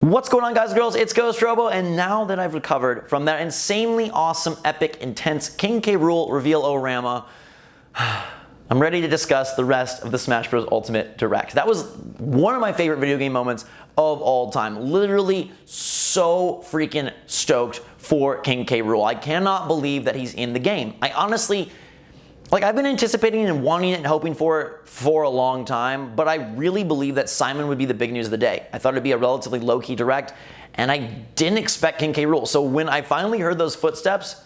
What's going on, guys and girls? It's Ghost Robo, and now that I've recovered from that insanely awesome, epic, intense King K. Rool reveal-o-rama, I'm ready to discuss the rest of the Smash Bros. Ultimate Direct. That was one of my favorite video game moments of all time. Literally so freaking stoked for King K. Rool. I cannot believe that he's in the game. I honestly... I've been anticipating and wanting it and hoping for it for a long time, but I really believe that Simon would be the big news of the day. I thought it'd be a relatively low-key direct, and I didn't expect King K. Rool. So when I finally heard those footsteps,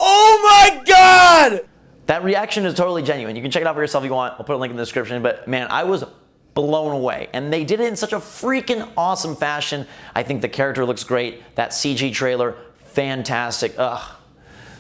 oh my god! That reaction is totally genuine. You can check it out for yourself if you want. I'll put a link in the description, but man, I was blown away. And they did it in such a freaking awesome fashion. I think the character looks great. That CG trailer, fantastic. Ugh.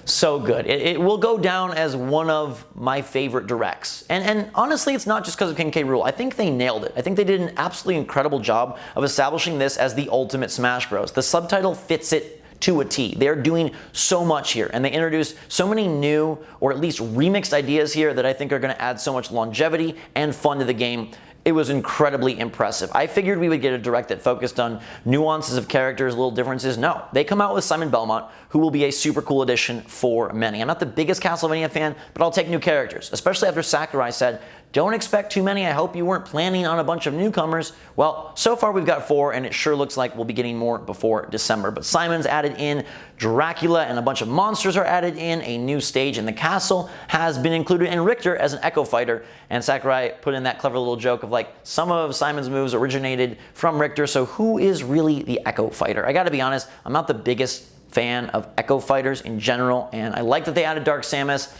So good. It will go down as one of my favorite directs. And honestly, it's not just because of King K. Rool. I think they nailed it. I think they did an absolutely incredible job of establishing this as the ultimate Smash Bros. The subtitle fits it to a T. They're doing so much here, and they introduced so many new, or at least remixed ideas here that I think are going to add so much longevity and fun to the game. It was incredibly impressive. I figured we would get a direct that focused on nuances of characters, little differences. No, they come out with Simon Belmont, who will be a super cool addition for many. I'm not the biggest Castlevania fan, but I'll take new characters, especially after Sakurai said, "Don't expect too many. I hope you weren't planning on a bunch of newcomers." Well, so far we've got 4, and it sure looks like we'll be getting more before December. But Simon's added in, Dracula and a bunch of monsters are added in, a new stage in the castle has been included, and Richter as an Echo Fighter. And Sakurai put in that clever little joke of some of Simon's moves originated from Richter, so who is really the Echo Fighter? I gotta be honest, I'm not the biggest fan of Echo Fighters in general, and I like that they added Dark Samus.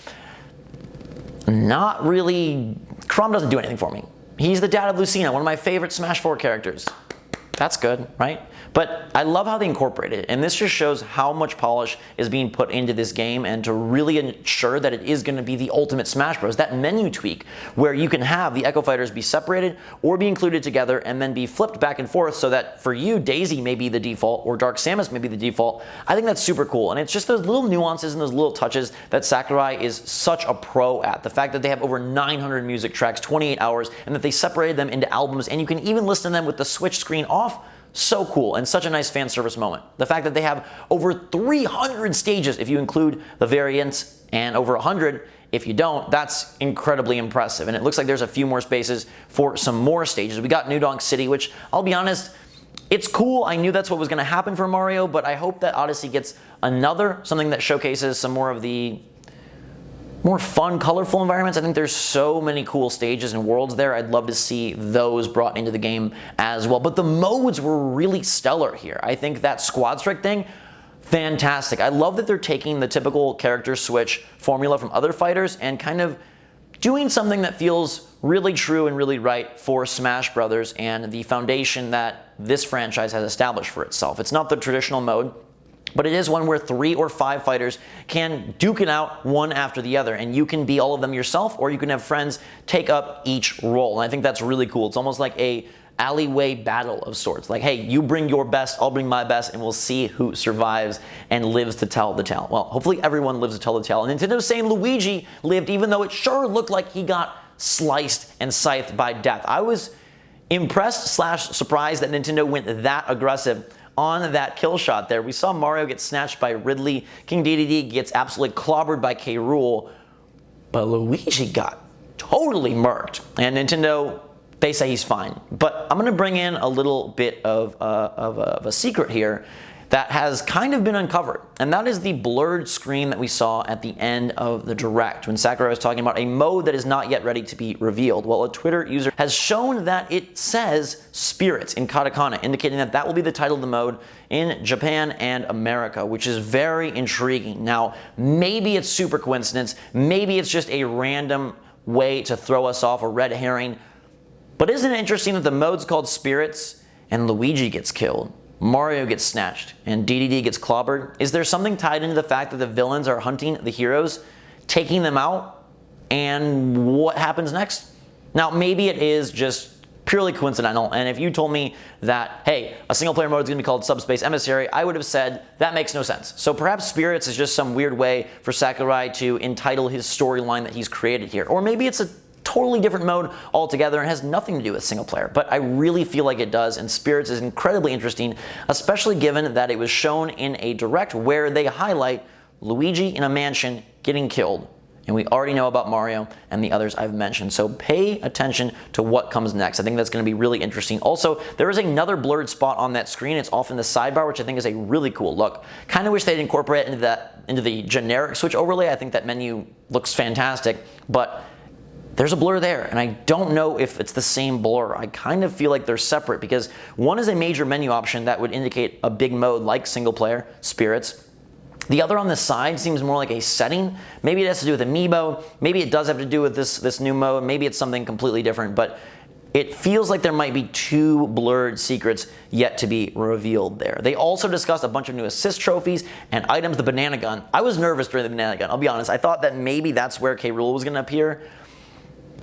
Not really. Chrom doesn't do anything for me. He's the dad of Lucina, one of my favorite Smash 4 characters. That's good, right? But I love how they incorporate it, and this just shows how much polish is being put into this game, and to really ensure that it is going to be the ultimate Smash Bros. That menu tweak where you can have the Echo Fighters be separated or be included together and then be flipped back and forth so that for you, Daisy may be the default or Dark Samus may be the default. I think that's super cool, and it's just those little nuances and those little touches that Sakurai is such a pro at. The fact that they have over 900 music tracks, 28 hours, and that they separated them into albums, and you can even listen to them with the Switch screen off. So cool, and such a nice fan service moment. The fact that they have over 300 stages if you include the variants, and over 100 if you don't, that's incredibly impressive. And it looks like there's a few more spaces for some more stages. We got New Donk City, which I'll be honest, it's cool. I knew that's what was going to happen for Mario, but I hope that Odyssey gets something that showcases some more of the more fun, colorful environments. I think there's so many cool stages and worlds there. I'd love to see those brought into the game as well. But the modes were really stellar here. I think that Squad Strike thing, fantastic. I love that they're taking the typical character switch formula from other fighters and kind of doing something that feels really true and really right for Smash Brothers and the foundation that this franchise has established for itself. It's not the traditional mode, but it is one where 3 or 5 fighters can duke it out one after the other, and you can be all of them yourself, or you can have friends take up each role. And I think that's really cool. It's almost like a alleyway battle of sorts. Like, hey, you bring your best, I'll bring my best, and we'll see who survives and lives to tell the tale. Well, hopefully everyone lives to tell the tale. And Nintendo's saying Luigi lived, even though it sure looked like he got sliced and scythed by death. I was impressed / surprised that Nintendo went that aggressive on that kill shot there. We saw Mario get snatched by Ridley. King Dedede gets absolutely clobbered by K. Rool. But Luigi got totally murked. And Nintendo, they say he's fine. But I'm going to bring in a little bit of a secret here that has kind of been uncovered. And that is the blurred screen that we saw at the end of the Direct, when Sakurai was talking about a mode that is not yet ready to be revealed. Well, a Twitter user has shown that it says Spirits in katakana, indicating that that will be the title of the mode in Japan and America, which is very intriguing. Now, maybe it's super coincidence, maybe it's just a random way to throw us off, a red herring, but isn't it interesting that the mode's called Spirits and Luigi gets killed? Mario gets snatched, and Dedede gets clobbered. Is there something tied into the fact that the villains are hunting the heroes, taking them out, and what happens next? Now, maybe it is just purely coincidental, and if you told me that, hey, a single-player mode is going to be called Subspace Emissary, I would have said, that makes no sense. So perhaps Spirits is just some weird way for Sakurai to entitle his storyline that he's created here. Or maybe it's a totally different mode altogether and has nothing to do with single player, but I really feel like it does, and Spirits is incredibly interesting, especially given that it was shown in a direct where they highlight Luigi in a mansion getting killed. And we already know about Mario and the others I've mentioned. So pay attention to what comes next. I think that's going to be really interesting. Also, there is another blurred spot on that screen. It's off in the sidebar, which I think is a really cool look. Kind of wish they'd incorporate it into the generic Switch overlay. I think that menu looks fantastic, but there's a blur there, and I don't know if it's the same blur. I kind of feel like they're separate because one is a major menu option that would indicate a big mode like single player, Spirits. The other on the side seems more like a setting. Maybe it has to do with Amiibo. Maybe it does have to do with this new mode. Maybe it's something completely different, but it feels like there might be two blurred secrets yet to be revealed there. They also discussed a bunch of new assist trophies and items, the banana gun. I was nervous during the banana gun, I'll be honest. I thought that maybe that's where K. Rool was gonna appear.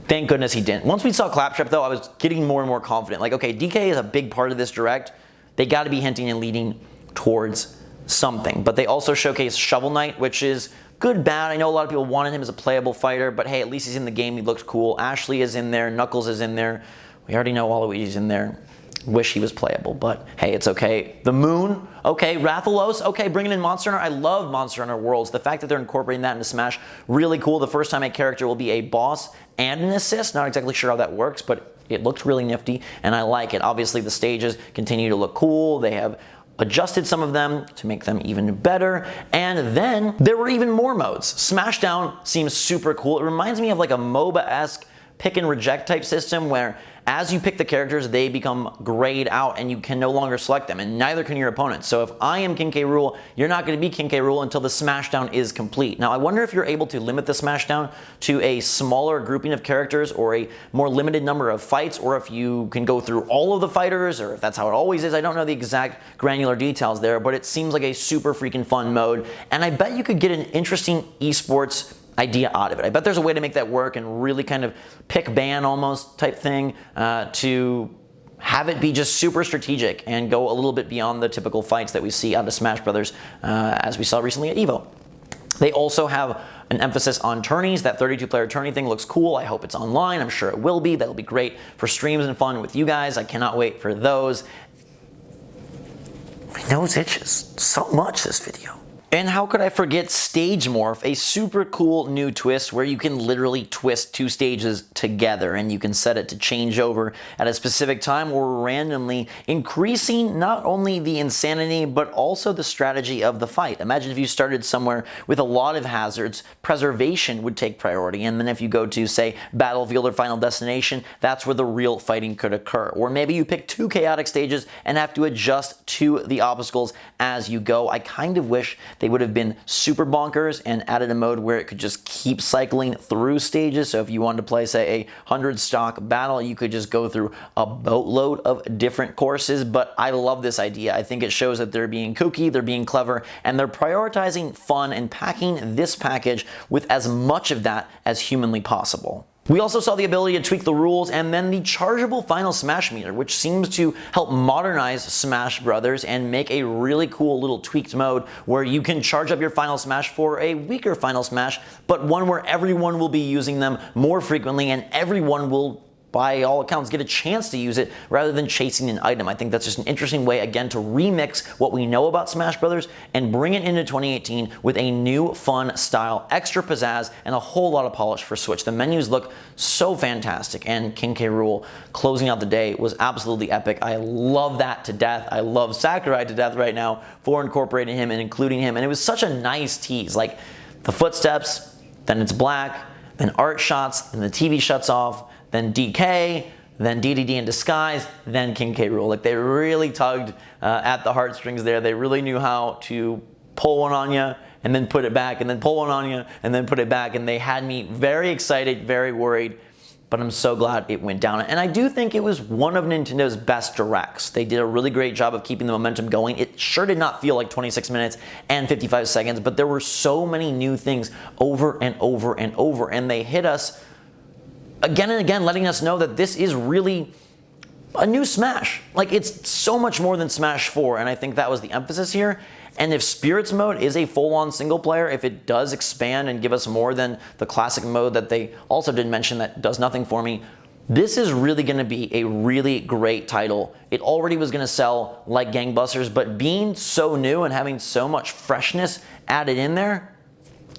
Thank goodness he didn't. Once we saw Claptrap though, I was getting more and more confident. Like, okay, DK is a big part of this direct. They gotta be hinting and leading towards something. But they also showcased Shovel Knight, which is good, bad. I know a lot of people wanted him as a playable fighter, but hey, at least he's in the game. He looked cool. Ashley is in there. Knuckles is in there. We already know Waluigi's in there. Wish he was playable, but hey, it's okay. The Moon, okay. Rathalos, okay. Bringing in Monster Hunter. I love Monster Hunter Worlds. The fact that they're incorporating that into Smash, really cool. The first time a character will be a boss and an assist. Not exactly sure how that works, but it looks really nifty, and I like it. Obviously, the stages continue to look cool. They have adjusted some of them to make them even better, and then there were even more modes. Smashdown seems super cool. It reminds me of like a MOBA-esque pick and reject type system where as you pick the characters, they become grayed out and you can no longer select them, and neither can your opponent. So if I am King K. Rool, you're not going to be King K. Rool until the Smashdown is complete. Now I wonder if you're able to limit the Smashdown to a smaller grouping of characters or a more limited number of fights, or if you can go through all of the fighters, or if that's how it always is. I don't know the exact granular details there, but it seems like a super freaking fun mode, and I bet you could get an interesting esports idea out of it. I bet there's a way to make that work and really kind of pick ban almost type thing to have it be just super strategic and go a little bit beyond the typical fights that we see out of Smash Brothers as we saw recently at EVO. They also have an emphasis on tourneys. That 32-player tourney thing looks cool. I hope it's online. I'm sure it will be. That'll be great for streams and fun with you guys. I cannot wait for those. My nose itches so much this video. And how could I forget Stage Morph, a super cool new twist where you can literally twist two stages together and you can set it to change over at a specific time or randomly, increasing not only the insanity but also the strategy of the fight. Imagine if you started somewhere with a lot of hazards, preservation would take priority, and then if you go to, say, Battlefield or Final Destination, that's where the real fighting could occur. Or maybe you pick two chaotic stages and have to adjust to the obstacles as you go. I kind of wish they would have been super bonkers and added a mode where it could just keep cycling through stages. So if you wanted to play, say, a 100 stock battle, you could just go through a boatload of different courses. But I love this idea. I think it shows that they're being kooky, they're being clever, and they're prioritizing fun and packing this package with as much of that as humanly possible. We also saw the ability to tweak the rules and then the chargeable Final Smash meter, which seems to help modernize Smash Brothers and make a really cool little tweaked mode where you can charge up your Final Smash for a weaker Final Smash, but one where everyone will be using them more frequently and everyone will, by all accounts, get a chance to use it rather than chasing an item. I think that's just an interesting way, again, to remix what we know about Smash Brothers and bring it into 2018 with a new, fun style, extra pizzazz, and a whole lot of polish for Switch. The menus look so fantastic, and King K. Rool closing out the day was absolutely epic. I love that to death. I love Sakurai to death right now for incorporating him and including him, and it was such a nice tease. Like, the footsteps, then it's black, then art shots, then the TV shuts off, then DK, then DDD in disguise, then King K. Rool. Like, they really tugged at the heartstrings there. They really knew how to pull one on you and then put it back, and then pull one on you and then put it back. And they had me very excited, very worried, but I'm so glad it went down. And I do think it was one of Nintendo's best directs. They did a really great job of keeping the momentum going. It sure did not feel like 26 minutes and 55 seconds, but there were so many new things over and over and over, and they hit us again and again, letting us know that this is really a new Smash. Like, it's so much more than Smash 4, and I think that was the emphasis here. And if Spirits mode is a full-on single player, if it does expand and give us more than the classic mode that they also did mention that does nothing for me, this is really going to be a really great title. It already was going to sell like gangbusters, but being so new and having so much freshness added in there,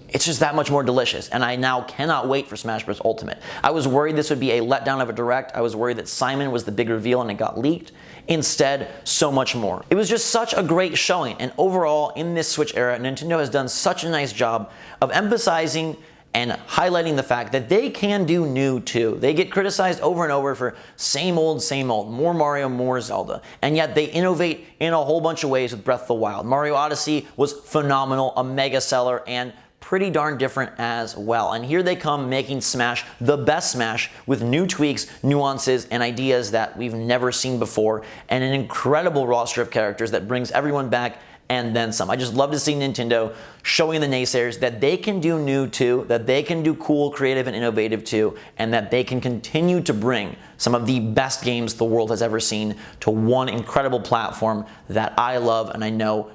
it's just that much more delicious, and I now cannot wait for Smash Bros. Ultimate. I was worried this would be a letdown of a direct. I was worried that Simon was the big reveal and it got leaked. Instead, so much more. It was just such a great showing, and overall, in this Switch era, Nintendo has done such a nice job of emphasizing and highlighting the fact that they can do new too. They get criticized over and over for same old, more Mario, more Zelda, and yet they innovate in a whole bunch of ways with Breath of the Wild. Mario Odyssey was phenomenal, a mega seller, and pretty darn different as well. And here they come making Smash the best Smash with new tweaks, nuances, and ideas that we've never seen before, and an incredible roster of characters that brings everyone back and then some. I just love to see Nintendo showing the naysayers that they can do new too, that they can do cool, creative, and innovative too, and that they can continue to bring some of the best games the world has ever seen to one incredible platform that I love, and I know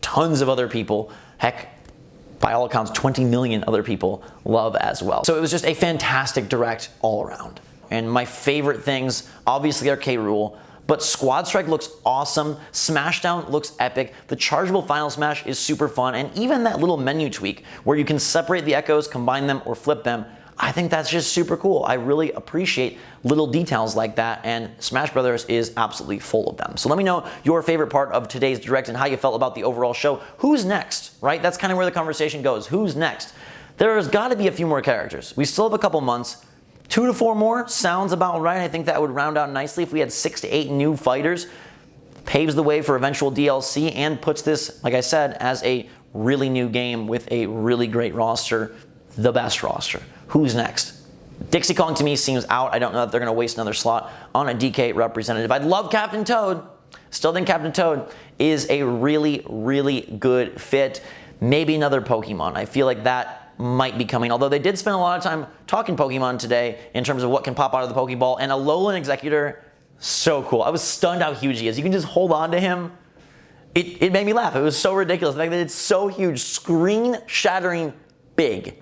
tons of other people, heck, by all accounts, 20 million other people love as well. So it was just a fantastic direct all around. And my favorite things, obviously, are Rool, but Squad Strike looks awesome, Smashdown looks epic, the chargeable Final Smash is super fun, and even that little menu tweak where you can separate the echoes, combine them, or flip them, I think that's just super cool. I really appreciate little details like that, and Smash Brothers is absolutely full of them. So let me know your favorite part of today's direct and how you felt about the overall show. Who's next, right? That's kind of where the conversation goes. Who's next? There's got to be a few more characters. We still have a couple months. 2 to 4 more sounds about right. I think that would round out nicely if we had 6 to 8 new fighters. Paves the way for eventual DLC and puts this, like I said, as a really new game with a really great roster, the best roster. Who's next? Dixie Kong to me seems out. I don't know that they're going to waste another slot on a DK representative. I'd love Captain Toad. Still think Captain Toad is a really, really good fit. Maybe another Pokemon. I feel like that might be coming. Although they did spend a lot of time talking Pokemon today in terms of what can pop out of the Pokeball. And Alolan Executor, so cool. I was stunned how huge he is. You can just hold on to him. It made me laugh. It was so ridiculous. The fact that it's so huge, screen-shattering big.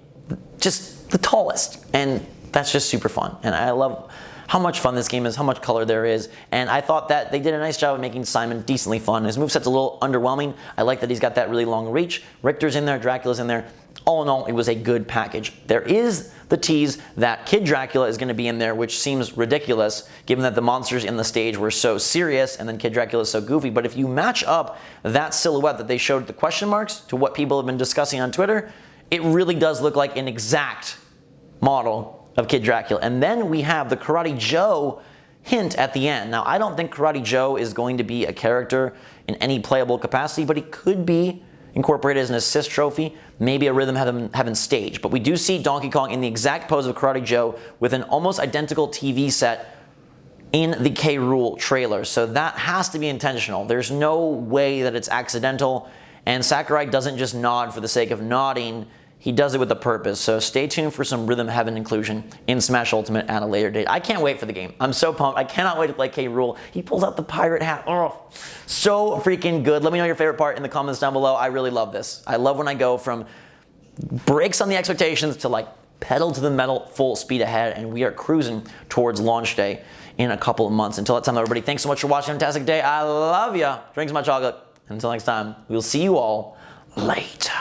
Just the tallest, and that's just super fun. And I love how much fun this game is, how much color there is, and I thought that they did a nice job of making Simon decently fun. His moveset's a little underwhelming. I like that he's got that really long reach. Richter's in there, Dracula's in there. All in all, it was a good package. There is the tease that Kid Dracula is going to be in there, which seems ridiculous given that the monsters in the stage were so serious and then Kid Dracula is so goofy. But if you match up that silhouette that they showed the question marks to what people have been discussing on Twitter, it really does look like an exact model of Kid Dracula. And then we have the Karate Joe hint at the end. Now, I don't think Karate Joe is going to be a character in any playable capacity, but he could be incorporated as an assist trophy, maybe a Rhythm Heaven stage. But we do see Donkey Kong in the exact pose of Karate Joe with an almost identical TV set in the Rool trailer. So that has to be intentional. There's no way that it's accidental, and Sakurai doesn't just nod for the sake of nodding. He does it with a purpose, so stay tuned for some Rhythm Heaven inclusion in Smash Ultimate at a later date. I can't wait for the game. I'm so pumped. I cannot wait to play Rool. He pulls out the pirate hat. Oh, so freaking good. Let me know your favorite part in the comments down below. I really love this. I love when I go from breaks on the expectations to like pedal to the metal, full speed ahead, and we are cruising towards launch day in a couple of months. Until that time, everybody, thanks so much for watching. Fantastic day. I love ya. Drink some hot chocolate. Until next time, we'll see you all later.